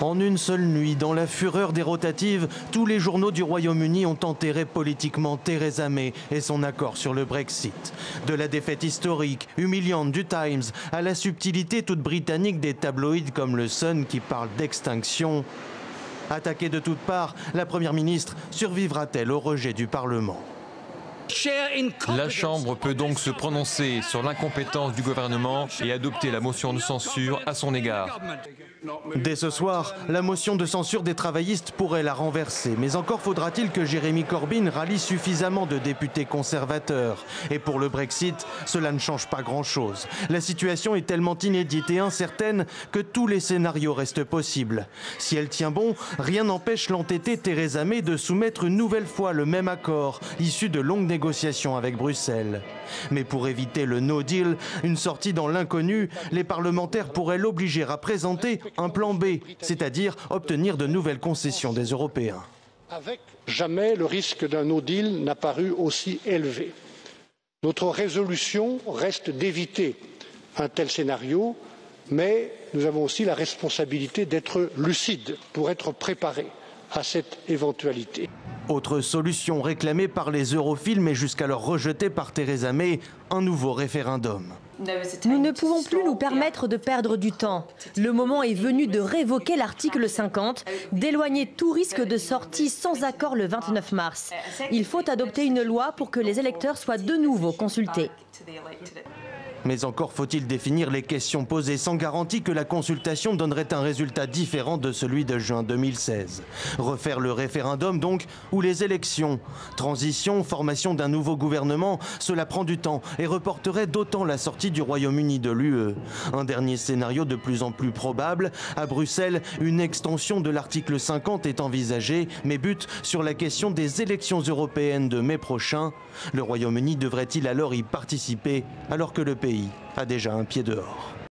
En une seule nuit, dans la fureur des rotatives, tous les journaux du Royaume-Uni ont enterré politiquement Theresa May et son accord sur le Brexit. De la défaite historique, humiliante du Times, à la subtilité toute britannique des tabloïds comme le Sun qui parle d'extinction. Attaquée de toutes parts, la Première ministre survivra-t-elle au rejet du Parlement ? La Chambre peut donc se prononcer sur l'incompétence du gouvernement et adopter la motion de censure à son égard. Dès ce soir, la motion de censure des travaillistes pourrait la renverser. Mais encore faudra-t-il que Jeremy Corbyn rallie suffisamment de députés conservateurs. Et pour le Brexit, cela ne change pas grand-chose. La situation est tellement inédite et incertaine que tous les scénarios restent possibles. Si elle tient bon, rien n'empêche l'entêtée Theresa May de soumettre une nouvelle fois le même accord, issu de longues négociations avec Bruxelles. Mais pour éviter le no deal, une sortie dans l'inconnu, les parlementaires pourraient l'obliger à présenter un plan B, c'est-à-dire obtenir de nouvelles concessions des Européens. Jamais le risque d'un no deal n'a paru aussi élevé. Notre résolution reste d'éviter un tel scénario, mais nous avons aussi la responsabilité d'être lucides pour être préparés à cette éventualité. Autre solution réclamée par les europhiles mais jusqu'alors rejetée par Theresa May, un nouveau référendum. Nous ne pouvons plus nous permettre de perdre du temps. Le moment est venu de révoquer l'article 50, d'éloigner tout risque de sortie sans accord le 29 mars. Il faut adopter une loi pour que les électeurs soient de nouveau consultés. Mais encore faut-il définir les questions posées sans garantie que la consultation donnerait un résultat différent de celui de juin 2016. Refaire le référendum donc, ou les élections. Transition, formation d'un nouveau gouvernement, cela prend du temps et reporterait d'autant la sortie du Royaume-Uni de l'UE. Un dernier scénario de plus en plus probable. À Bruxelles, une extension de l'article 50 est envisagée, mais bute sur la question des élections européennes de mai prochain. Le Royaume-Uni devrait-il alors y participer alors que le pays a déjà un pied dehors ?